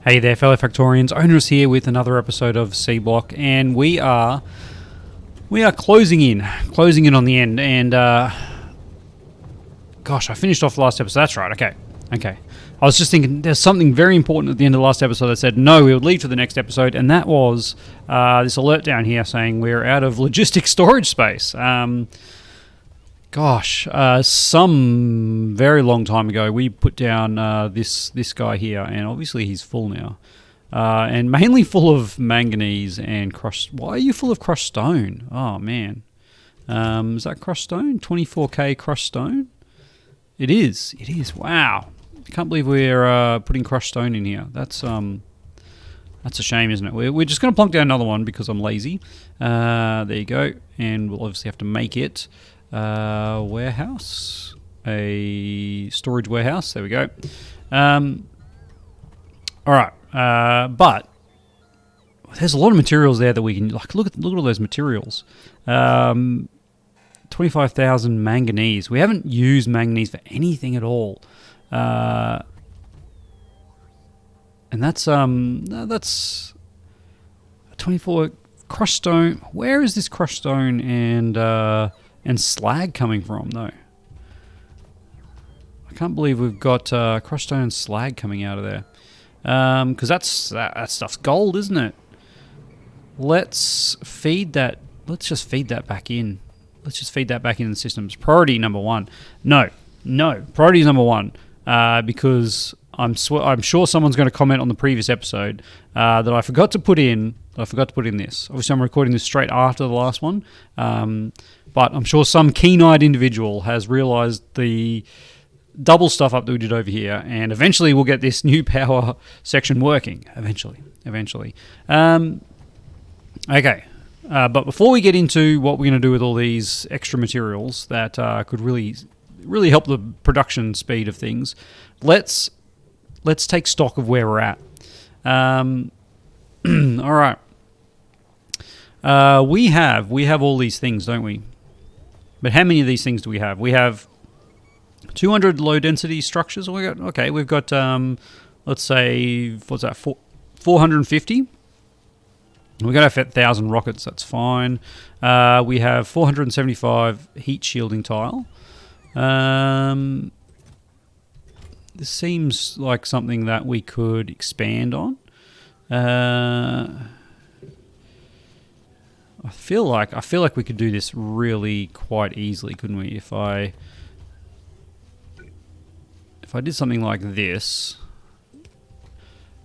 Hey there, fellow Factorians. Owners here with another episode of Seablock, and we are closing in on the end. And gosh, I finished off the last episode. That's right. Okay. I was just thinking there's something very important at the end of the last episode that said no, we would leave to the next episode, and that was this alert down here saying we're out of logistic storage space. Some very long time ago, we put down this guy here, and obviously he's full now, and mainly full of manganese and crushed. Why are you full of crushed stone? Oh man, is that crushed stone? 24k crushed stone? It is. Wow, I can't believe we're putting crushed stone in here. That's a shame, isn't it? We're just going to plonk down another one because I'm lazy. There you go, and we'll obviously have to make it. Warehouse, a storage warehouse. There we go. All right, but there's a lot of materials there that we can look at all those materials. 25,000 manganese. We haven't used manganese for anything at all, and that's 24 crushed stone. Where is this crushed stone and slag coming from, though? I can't believe we've got crushed stone and slag coming out of there. Because that stuff's gold, isn't it? Let's feed that. Let's just feed that back in. Let's just feed that back in the systems. Priority number one. No. Priority is number one. Because I'm sure someone's going to comment on the previous episode that I forgot to put in. This. Obviously, I'm recording this straight after the last one. But I'm sure some keen-eyed individual has realised the double stuff up that we did over here, and eventually we'll get this new power section working. Eventually. Okay. But before we get into what we're going to do with all these extra materials that could really help the production speed of things, let's take stock of where we're at. All right. We have all these things, don't we? But how many of these things do we have? We have 200 low density structures. We've got let's say, what's that? 450. We've got 1,000 rockets. That's fine. We have 475 heat shielding tile. This seems like something that we could expand on. I feel like we could do this really quite easily, couldn't we? If I did something like this,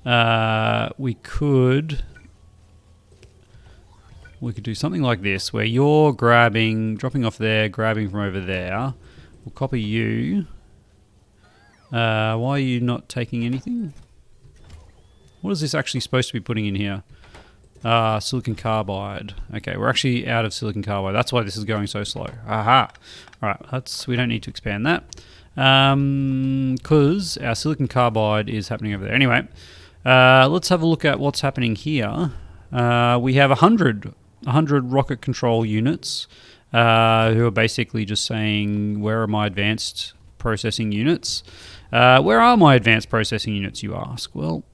we could do something like this, where you're dropping off there, grabbing from over there. We'll copy you. Why are you not taking anything? What is this actually supposed to be putting in here? Silicon carbide. Okay, we're actually out of silicon carbide. That's why this is going so slow. Aha. All right, we don't need to expand that because our silicon carbide is happening over there. Anyway, let's have a look at what's happening here. We have 100 rocket control units who are basically just saying, where are my advanced processing units? Where are my advanced processing units, you ask? Well,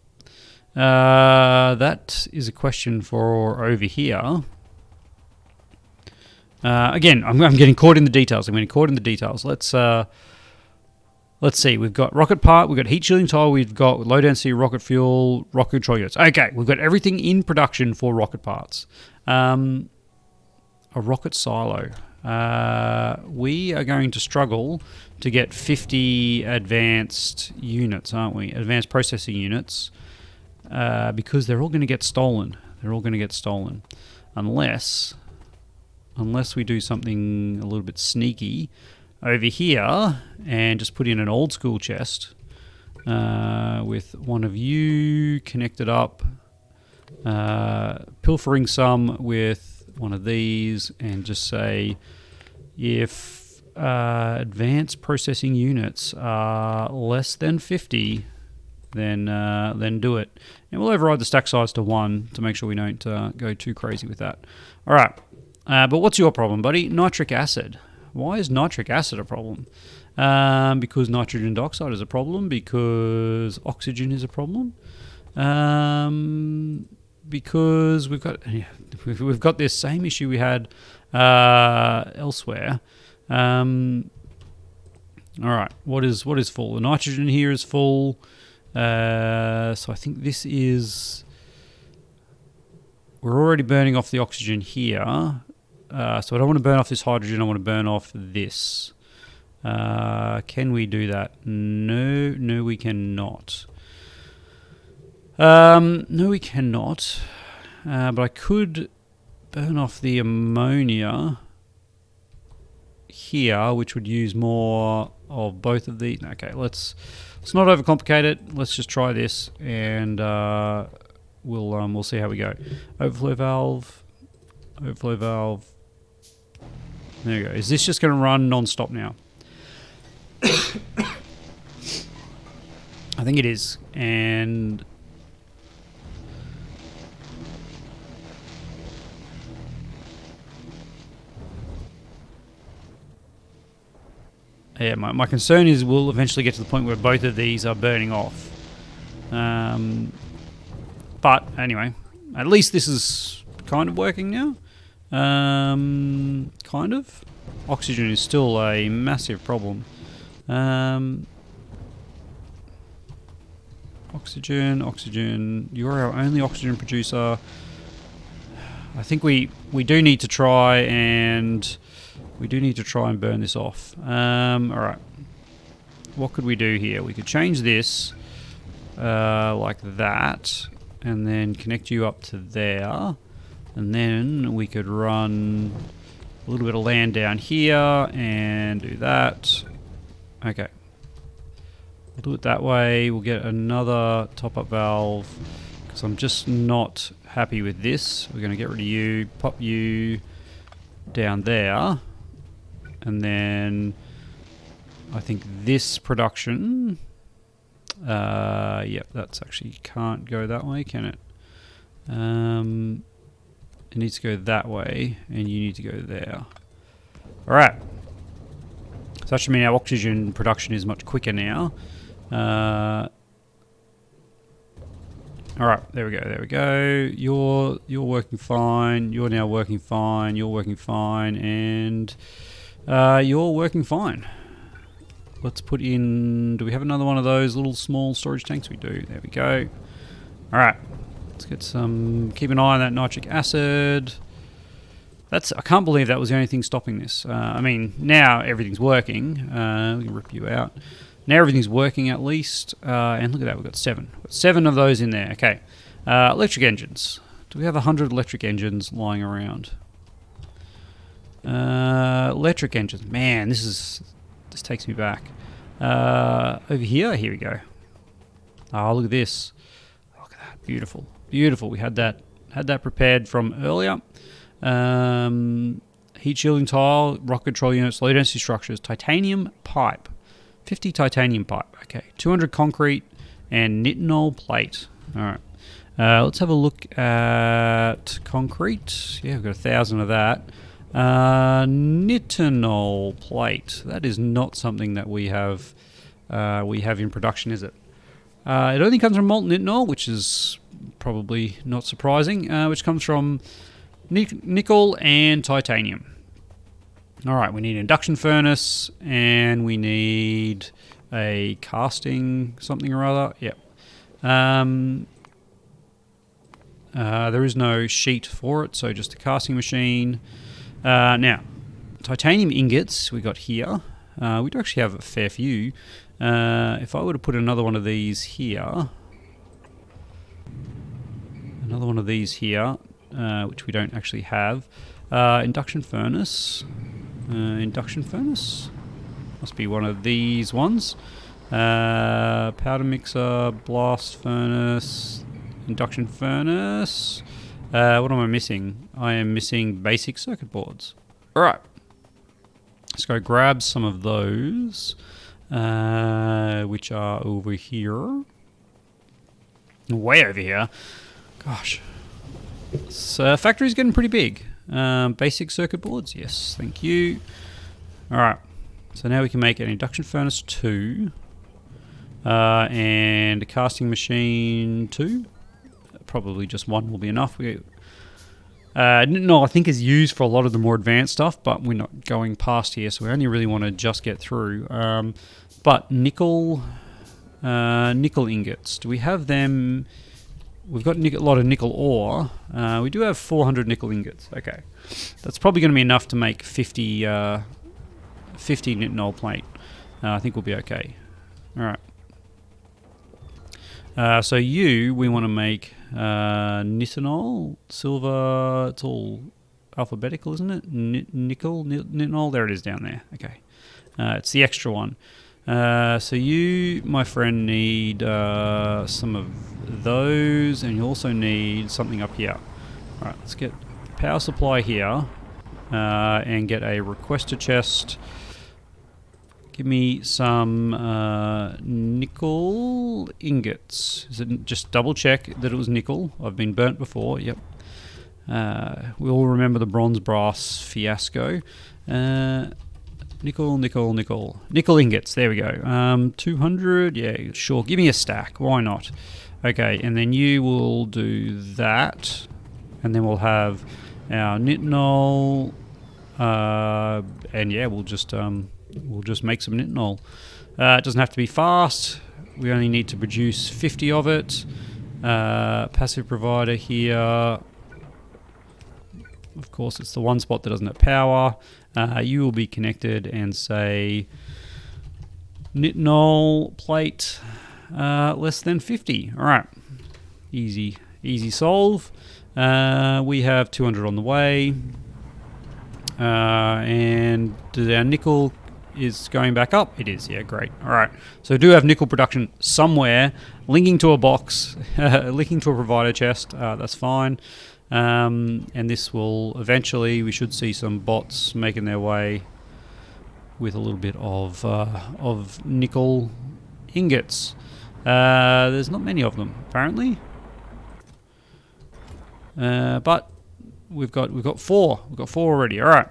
that is a question for over here. Again, I'm getting caught in the details. Let's see. We've got rocket part. We've got heat shielding tile. We've got low density rocket fuel, rocket control units. Okay, we've got everything in production for rocket parts. A rocket silo. We are going to struggle to get 50 advanced units, aren't we? Advanced processing units. Because they're all going to get stolen. Unless we do something a little bit sneaky over here and just put in an old school chest with one of you connected up, pilfering some with one of these, and just say if advanced processing units are less than 50, then do it. And we'll override the stack size to 1 to make sure we don't go too crazy with that. All right. But what's your problem, buddy? Nitric acid. Why is nitric acid a problem? Because nitrogen dioxide is a problem, because oxygen is a problem. Because we've got this same issue we had elsewhere. All right, what is full? The nitrogen here is full. So I think this is. We're already burning off the oxygen here. So I don't want to burn off this hydrogen. I want to burn off this. Can we do that? No, we cannot. No, we cannot. But I could burn off the ammonia here, which would use more of both of these. Okay, let's not overcomplicate it. Let's just try this, and we'll see how we go. Overflow valve. There you go. Is this just going to run non-stop now? I think it is, and yeah, my concern is we'll eventually get to the point where both of these are burning off. But anyway, at least this is kind of working now. Kind of. Oxygen is still a massive problem. Oxygen. You're our only oxygen producer. I think we do need to try and burn this off. All right. What could we do here? We could change this like that, and then connect you up to there, and then we could run a little bit of land down here and do that. Okay. We'll do it that way. We'll get another top-up valve because I'm just not happy with this. We're going to get rid of you, pop you down there, and then I think this production, yep, that's actually can't go that way, can it? It needs to go that way, and you need to go there. All right. So that should mean our oxygen production is much quicker now. All right, there we go. You're working fine. You're now working fine. You're working fine, and you're working fine. Let's put in. Do we have another one of those little small storage tanks? We do. There we go. All right. Let's get some. Keep an eye on that nitric acid. I can't believe that was the only thing stopping this. I mean, now everything's working. We can rip you out. Now everything's working at least. And look at that, we've got 7. We've got 7 of those in there. Okay. Electric engines. Do we have 100 electric engines lying around? Electric engines. Man, this takes me back. Over here we go. Oh, look at this. Look at that. Beautiful. Beautiful. We had that prepared from earlier. Heat shielding tile, rocket control units, low density structures, titanium pipe. 50 titanium pipe. Okay. 200 concrete and nitinol plate. All right. Let's have a look at concrete. Yeah, we've got 1,000 of that. Nitinol plate. That is not something that we have in production, is it? It only comes from molten nitinol, which is probably not surprising, which comes from nickel and titanium. All right, we need an induction furnace, and we need a casting something or other. Yep. There is no sheet for it, so just a casting machine. Now, titanium ingots we got here. We do actually have a fair few. If I were to put another one of these here, which we don't actually have. Induction furnace. Must be one of these ones. Powder mixer, blast furnace, induction furnace. What am I missing? I am missing basic circuit boards. Alright. Let's go grab some of those, which are over here. Way over here. Gosh. This factory's getting pretty big. Basic circuit boards, yes, thank you. Alright, so now we can make an induction furnace 2. and a casting machine 2. Probably just 1 will be enough. I think is used for a lot of the more advanced stuff, but we're not going past here, so we only really want to just get through. But nickel ingots. Do we have them? We've got a lot of nickel ore. We do have 400 nickel ingots. Okay, that's probably going to be enough to make 50 nitinol plate. I think we'll be okay. All right. So we want to make nitinol, silver. It's all alphabetical, isn't it? Nickel, nitinol. There it is down there. Okay, it's the extra one. So you, my friend, need some of those, and you also need something up here. All right, let's get power supply here, and get a requester chest. Give me some nickel ingots. Is it just double check that it was nickel? I've been burnt before. Yep. We all remember the bronze brass fiasco. Nickel ingots. There we go. 200. Yeah, sure. Give me a stack. Why not? Okay, and then you will do that, and then we'll have our nitinol. And yeah, we'll just make some nitinol. It doesn't have to be fast. We only need to produce 50 of it. Passive provider here. Of course, it's the one spot that doesn't have power. You will be connected and say nitinol plate less than 50. All right, easy solve. We have 200 on the way, and our nickel is going back up. It is, yeah, great. All right, so we do have nickel production somewhere, linking to a box, linking to a provider chest. That's fine. And this will eventually, we should see some bots making their way with a little bit of nickel ingots. There's not many of them apparently, but we've got 4. We've got 4 already. All right.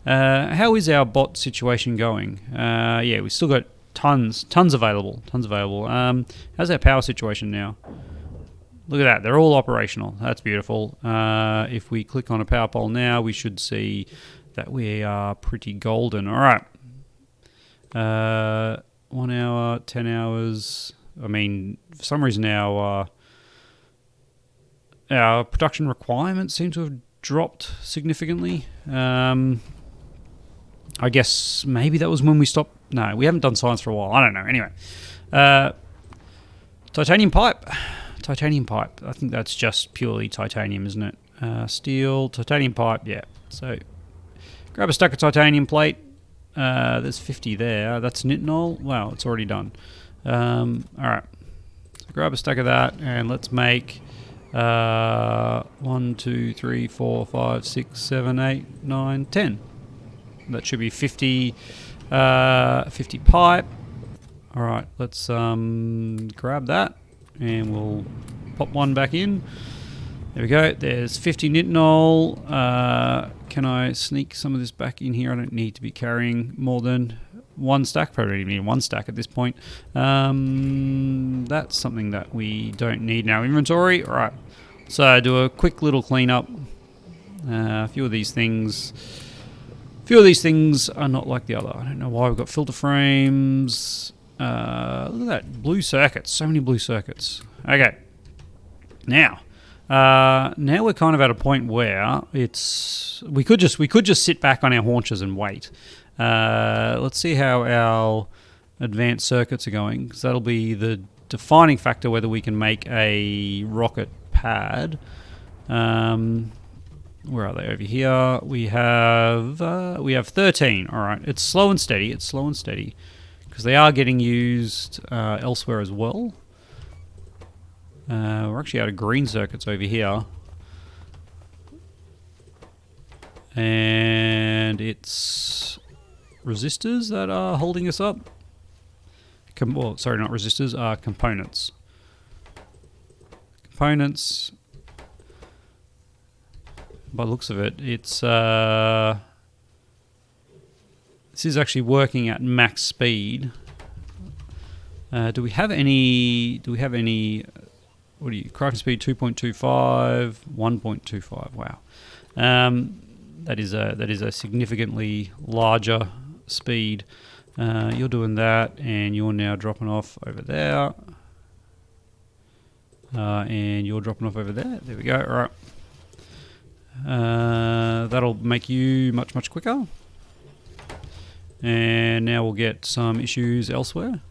How is our bot situation going? Yeah, we've still got tons available. How's our power situation now? Look at that, they're all operational. That's beautiful. If we click on a power pole now, we should see that we are pretty golden. All right. 1 hour, 10 hours. I mean, for some reason our production requirements seem to have dropped significantly. I guess maybe that was when we stopped. No, we haven't done science for a while. I don't know. Anyway. Titanium pipe. I think that's just purely titanium, isn't it? Steel, titanium pipe, yeah. So grab a stack of titanium plate. There's 50 there. That's nitinol. Wow, it's already done. All right. So grab a stack of that, and let's make 1, 2, 3, 4, 5, 6, 7, 8, 9, 10. That should be 50 pipe. All right, let's grab that. And we'll pop one back in. There we go. There's 50 nitinol. Can I sneak some of this back in here? I don't need to be carrying more than 1 stack. Probably don't even need 1 stack at this point. That's something that we don't need in our inventory. All right. So do a quick little cleanup. A few of these things are not like the other. I don't know why we've got filter frames. Look at that, blue circuits. So many blue circuits. Okay. Now we're kind of at a point where we could just sit back on our haunches and wait. Let's see how our advanced circuits are going, because that'll be the defining factor whether we can make a rocket pad. Where are they? Over here. We have 13. All right. It's slow and steady. Because they are getting used elsewhere as well. We're actually out of green circuits over here. And it's resistors that are holding us up. Well, sorry, not resistors, components. Components, by the looks of it, it's... this is actually working at max speed. Do we have any? What do you? Crafting speed 2.25, 1.25. Wow, that is a significantly larger speed. You're doing that, and you're now dropping off over there, and you're dropping off over there. There we go. All right. That'll make you much quicker. And now we'll get some issues elsewhere.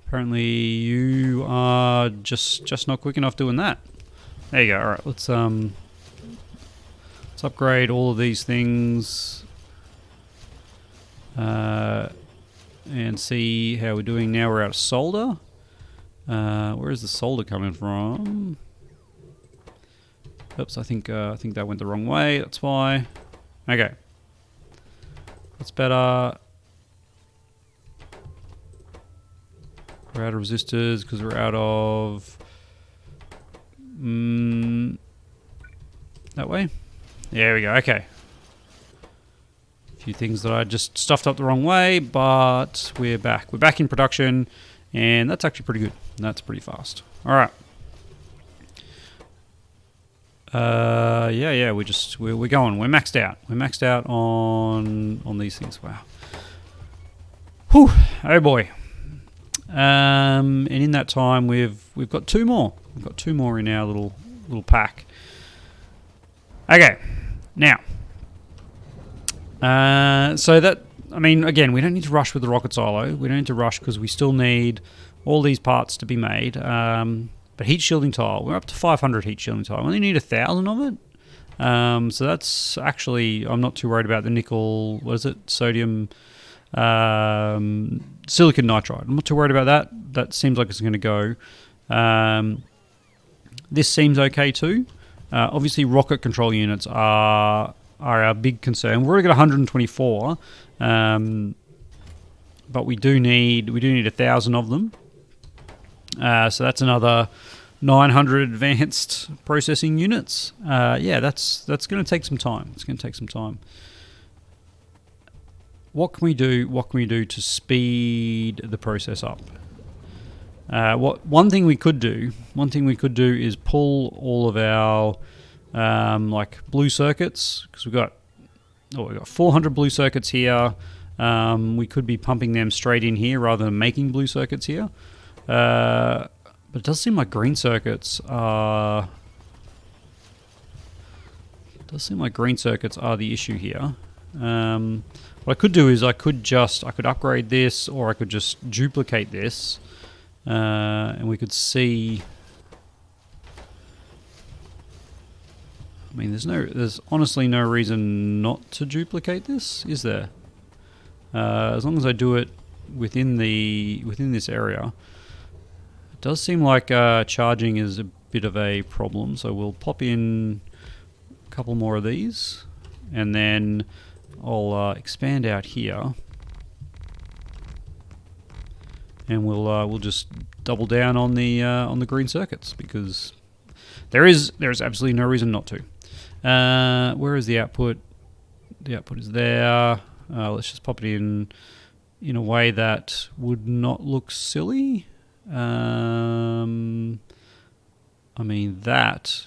Apparently you are just not quick enough doing that. There you go. All right, let's upgrade all of these things and see how we're doing. Now we're out of solder. Where is the solder coming from? Oops, I think that went the wrong way. That's why. Okay, that's better. We're out of resistors because we're out of that way. There we go. Okay. A few things that I just stuffed up the wrong way, but we're back. We're back in production, and that's actually pretty good. That's pretty fast. All right. Yeah. We're going. We're maxed out. We're maxed out on these things. Wow. Whew. Oh boy. And in that time, we've got two more. We've got two more in our little pack. Okay, now, so that, I mean, again, we don't need to rush with the rocket silo. We don't need to rush because we still need all these parts to be made. But heat shielding tile, we're up to 500 heat shielding tile. We only need 1,000 of it. So that's actually, I'm not too worried about the nickel. What is it? Sodium. Silicon nitride. I'm not too worried about that. That seems like it's going to go. This seems okay too. Obviously, rocket control units are our big concern. We're already got 124, but we do need 1,000 of them. So that's another 900 advanced processing units. Yeah, that's going to take some time. It's going to take some time. What can we do? What can we do to speed the process up? One thing we could do is pull all of our like blue circuits, because we've got 400 blue circuits here. We could be pumping them straight in here rather than making blue circuits here. But it does seem like green circuits are. The issue here. What I could do is I could upgrade this, or I could just duplicate this, and we could see. I mean, there's honestly no reason not to duplicate this, is there? As long as I do it within this area. It does seem like charging is a bit of a problem, so we'll pop in a couple more of these, and then I'll expand out here, and we'll just double down on the green circuits, because there is absolutely no reason not to. Where is the output? The output is there. Let's just pop it in a way that would not look silly. I mean, that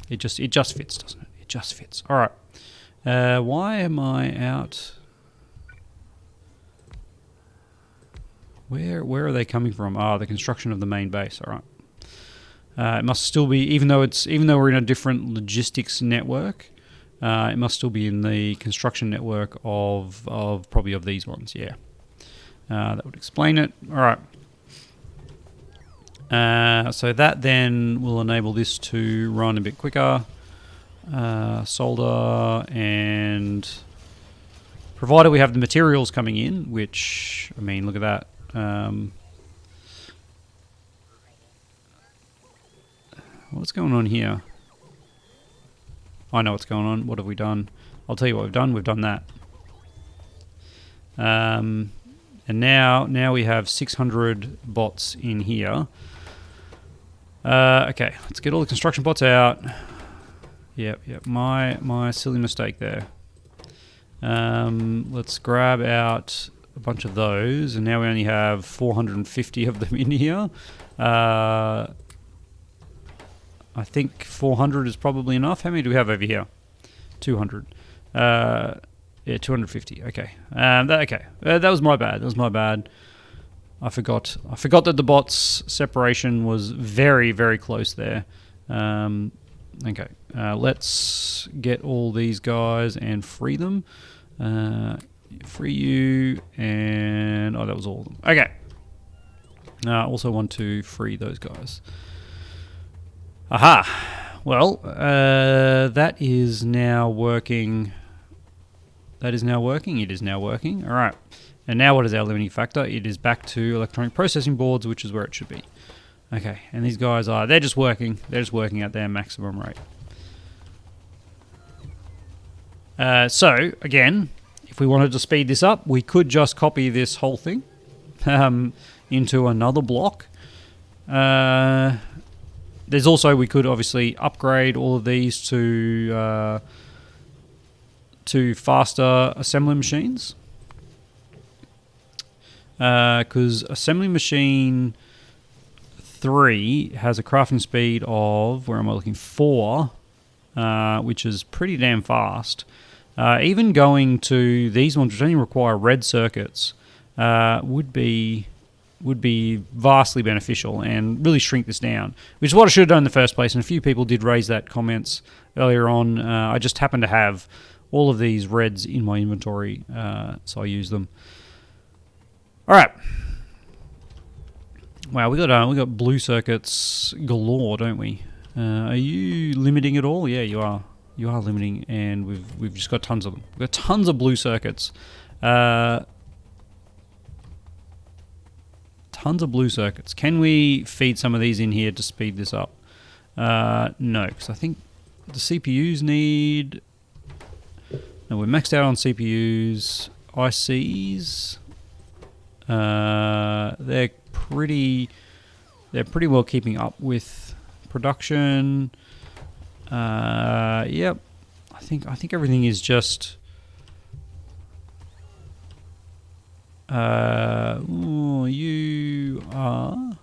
it just fits, doesn't it? It just fits. All right. Why am I out? Where are they coming from? The construction of the main base. All right. It must still be, even though we're in a different logistics network, it must still be in the construction network of probably of these ones. Yeah. That would explain it. All right. So that then will enable this to run a bit quicker. Solder, and provided we have the materials coming in, which, I mean, look at that. What's going on here? I know what's going on. What have we done? I'll tell you what we've done. We've done that. And now we have 600 bots in here. Okay, let's get all the construction bots out. Yep. My silly mistake there. Let's grab out a bunch of those, and now we only have 450 of them in here. I think 400 is probably enough. How many do we have over here? 200. Yeah, 250. Okay. That was my bad. That was my bad. I forgot that the bot's separation was very, very close there. Okay. Let's get all these guys and free them. Free you, and that was all of them. Okay. Also want to free those guys. Aha. Well, that is now working. That is now working. It is now working. All right. And now what is our limiting factor? It is back to electronic processing boards, which is where it should be. Okay. And these guys they're just working. They're just working at their maximum rate. So, again, if we wanted to speed this up, we could just copy this whole thing into another block. There's also, we could obviously upgrade all of these to faster assembly machines. Because assembly machine 3 has a crafting speed of, where am I looking, 4, which is pretty damn fast. Even going to these ones, which only require red circuits, would be vastly beneficial and really shrink this down, which is what I should have done in the first place. And a few people did raise that comments earlier on. I just happen to have all of these reds in my inventory, so I use them. All right. Wow, we got blue circuits galore, don't we? Are you limiting at all? Yeah, you are. You are limiting, and we've just got tons of them. We've got tons of blue circuits. Tons of blue circuits. Can we feed some of these in here to speed this up? No, because I think the CPUs need... No, we're maxed out on CPUs. ICs... they're pretty well keeping up with production. Yep. I think everything is just you are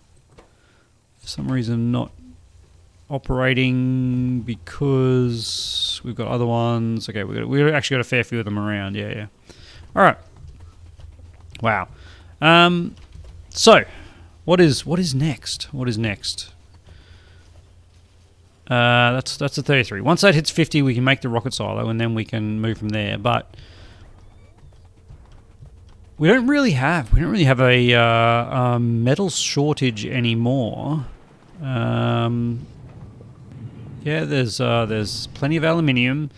for some reason not operating because we've got other ones. Okay, we've actually got a fair few of them around. Yeah. All right. Wow. So, what is next? What is next? That's a 33. Once that hits 50, we can make the rocket silo, and then we can move from there. But we don't really have a metal shortage anymore. Yeah, there's plenty of aluminium.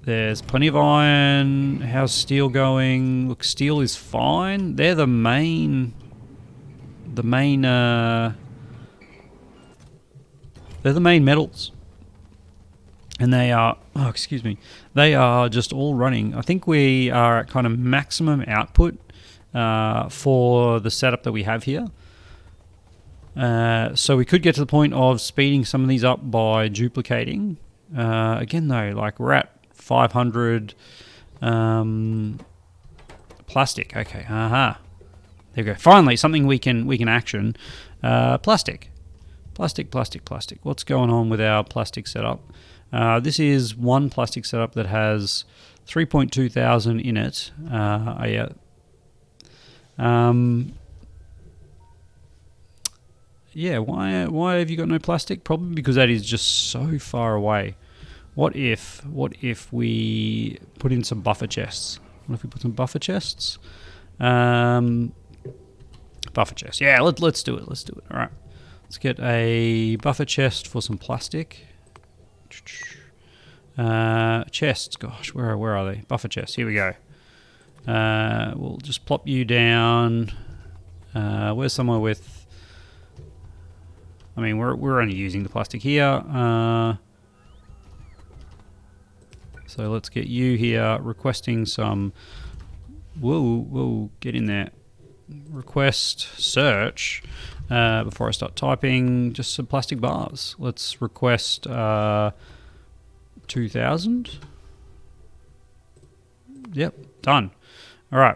There's plenty of iron. How's steel going? Look, steel is fine. They're the main metals. And they are, they are just all running. I think we are at kind of maximum output for the setup that we have here. So we could get to the point of speeding some of these up by duplicating. Again though, like we're at 500 plastic. Okay, there we go. Finally, something we can action. Plastic. What's going on with our plastic setup? This is one plastic setup that has 3.2 thousand in it. Yeah. Why have you got no plastic? Probably because that is just so far away. What if we put in some buffer chests? What if we put some buffer chests? Buffer chests. Yeah, let's do it. Let's do it. All right. Let's get a buffer chest for some plastic. Chests. Gosh, where are they? Buffer chests. Here we go. We'll just plop you down. Where's somewhere with... I mean, we're only using the plastic here. So let's get you here requesting some... Whoa, get in there. Request search. Before I start typing, just some plastic bars. Let's request 2,000. Yep, done. All right.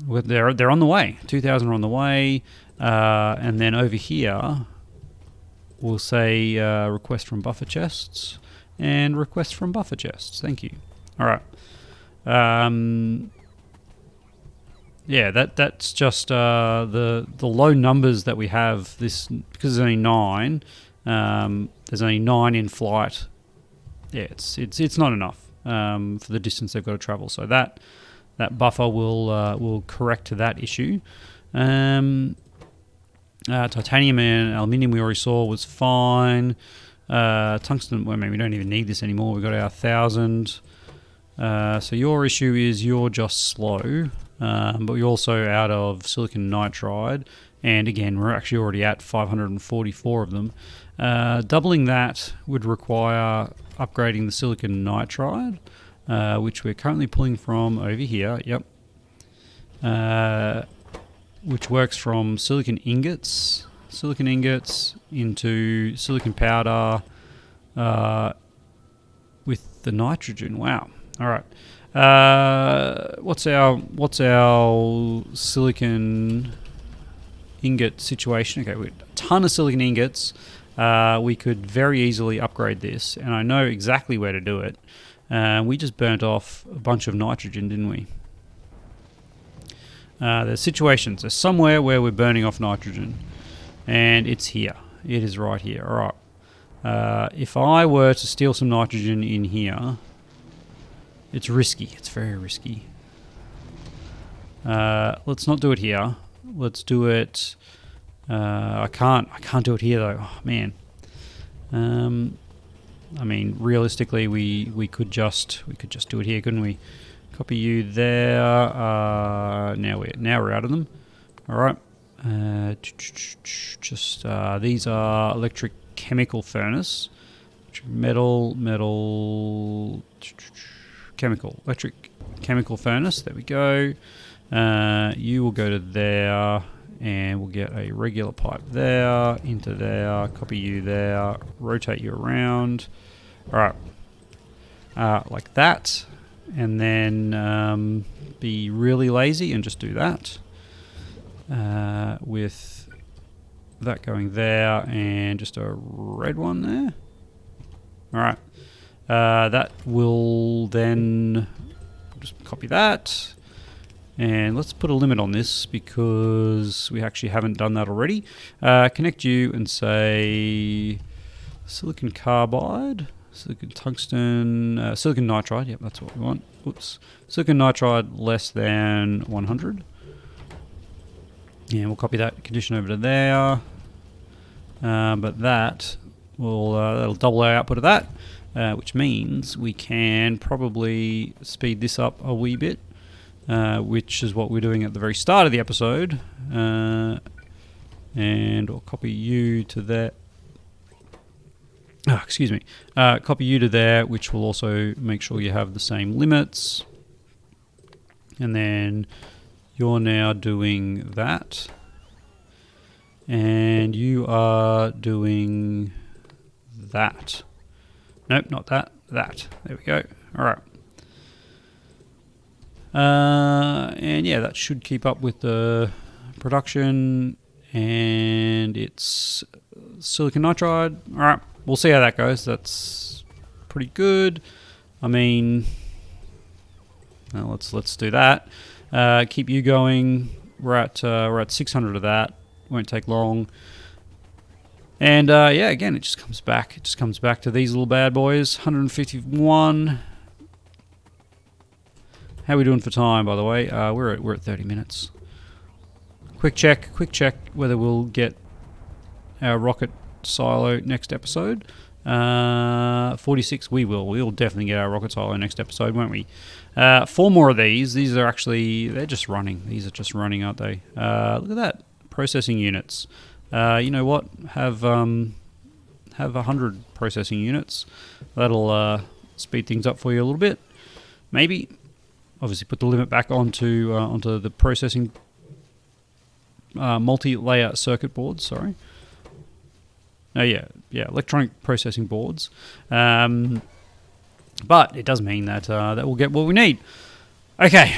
They're on the way. 2,000 are on the way. And then over here, we'll say request from buffer chests and request from buffer chests. Thank you. All right. Yeah, that's just the low numbers that we have. This because there's only 9. There's only 9 in flight. Yeah, it's not enough for the distance they've got to travel. So that buffer will correct to that issue. Titanium and aluminium we already saw was fine. Tungsten, well, I mean, we don't even need this anymore. We've got our 1,000. So your issue is you're just slow, but you're also out of silicon nitride. And again, we're actually already at 544 of them. Doubling that would require upgrading the silicon nitride, which we're currently pulling from over here. Yep. Which works from silicon ingots into silicon powder with the nitrogen. Wow. All right. What's our silicon ingot situation? Okay, we have a ton of silicon ingots. We could very easily upgrade this, and I know exactly where to do it. We just burnt off a bunch of nitrogen, didn't we? There's situations. There's somewhere where we're burning off nitrogen, and it's here. It is right here. All right. If I were to steal some nitrogen in here, it's risky. It's very risky. Let's not do it here. Let's do it. I can't do it here though. Oh, man. I mean, realistically, we could just do it here, couldn't we? Copy you there. Now we're out of them. All right. These are electric chemical furnace, electric chemical furnace. There we go. You will go to there, and we'll get a regular pipe there into there. Copy you there. Rotate you around. All right. Like that. And then be really lazy and just do that with that going there and just a red one there. All right. That will then just copy that. And let's put a limit on this because we actually haven't done that already. Connect you and say silicon carbide. Silicon tungsten, silicon nitride, yep, that's what we want. Oops. Silicon nitride less than 100. And we'll copy that condition over to there. But that will, that'll double our output of that, which means we can probably speed this up a wee bit, which is what we're doing at the very start of the episode. And I'll copy you to that. Excuse me. Copy you to there, which will also make sure you have the same limits. And then you're now doing that. And you are doing that. Nope, not that. That. There we go. All right. And yeah, that should keep up with the production. And it's silicon nitride. All right. We'll see how that goes. That's pretty good. I mean, let's do that. Keep you going. We're at 600 of that. Won't take long. And yeah, again, it just comes back. It just comes back to these little bad boys. 151. How are we doing for time, by the way? We're at 30 minutes. Quick check whether we'll get our rocket silo next episode. 46. We'll definitely get our rocket silo next episode, won't we? 4 more of these. These are actually, they're just running. These are just running, aren't they? Look at that. Processing units. You know what? Have 100 processing units. That'll speed things up for you a little bit. Maybe. Obviously put the limit back onto the processing multi-layer circuit boards, sorry. Oh yeah, electronic processing boards. But it does mean that that we'll get what we need. Okay.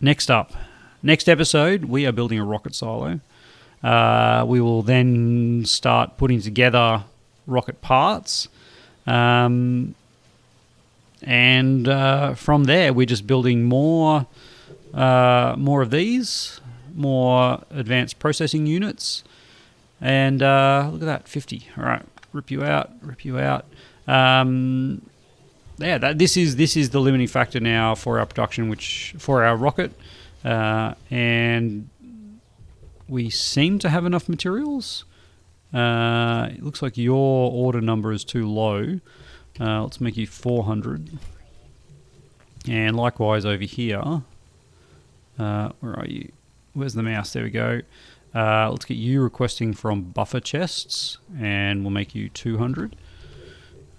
Next up. Next episode, we are building a rocket silo. We will then start putting together rocket parts. And from there, we're just building more of these, more advanced processing units. And look at that, 50. All right, rip you out. This is the limiting factor now for our production, for our rocket. And we seem to have enough materials. It looks like your order number is too low. Let's make you 400. And likewise over here. Where are you? Where's the mouse? There we go. Let's get you requesting from buffer chests, and we'll make you 200.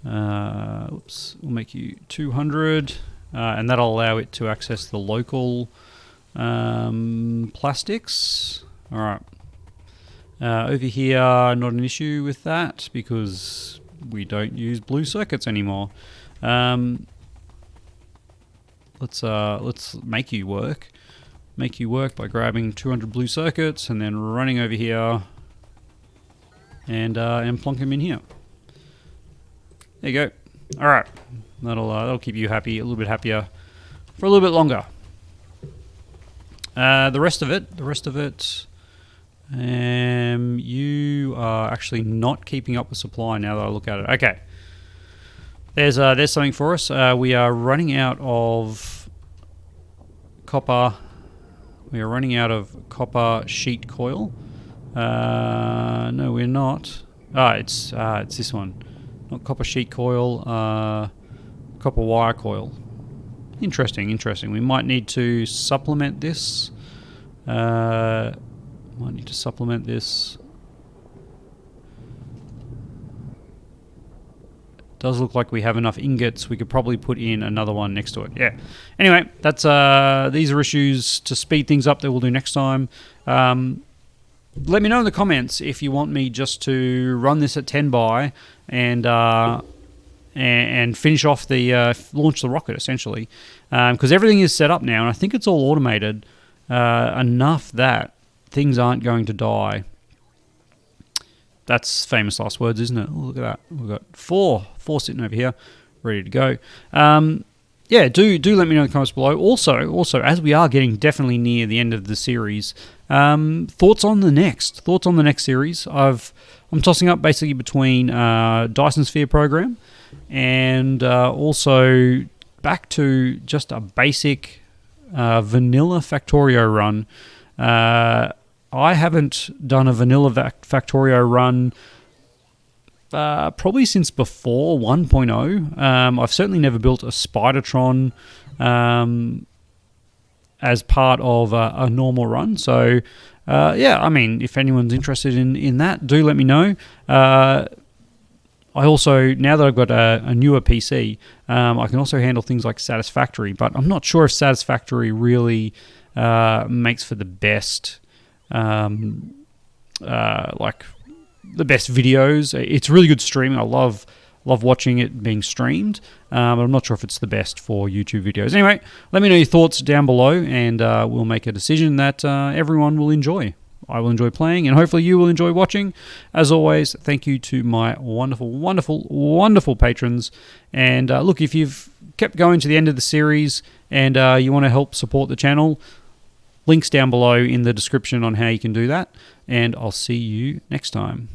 We'll make you 200, and that'll allow it to access the local plastics. All right. Over here, not an issue with that because we don't use blue circuits anymore. Let's make you work. Make you work by grabbing 200 blue circuits and then running over here and plonk them in here. There you go. All right, that'll keep you happy, a little bit happier for a little bit longer. The rest of it. You are actually not keeping up with supply now that I look at it. Okay. There's something for us. We are running out of copper. We are running out of copper sheet coil. No, we're not. It's this one. Not copper sheet coil. Copper wire coil. Interesting. We might need to supplement this. Does look like we have enough ingots. We could probably put in another one next to it. Yeah. Anyway, that's these are issues to speed things up that we'll do next time. Let me know in the comments if you want me just to run this at 10 by and finish off the launch the rocket essentially, because everything is set up now and I think it's all automated enough that things aren't going to die. That's famous last words, isn't it? Oh, look at that. We've got four sitting over here, ready to go. Yeah, do let me know in the comments below. Also, as we are getting definitely near the end of the series, thoughts on the next series. I'm tossing up basically between Dyson Sphere program and also back to just a basic vanilla Factorio run. I haven't done a vanilla Factorio run probably since before 1.0. I've certainly never built a Spidertron as part of a normal run. So, yeah, I mean, if anyone's interested in that, do let me know. I also, now that I've got a newer PC, I can also handle things like Satisfactory, but I'm not sure if Satisfactory really makes for the best... like the best videos. It's really good streaming. I love watching it being streamed, but I'm not sure if it's the best for YouTube videos. Anyway, let me know your thoughts down below, and we'll make a decision that everyone will enjoy. I will enjoy playing, and hopefully you will enjoy watching. As always, thank you to my wonderful patrons. And look, if you've kept going to the end of the series and you want to help support the channel, links down below in the description on how you can do that, and I'll see you next time.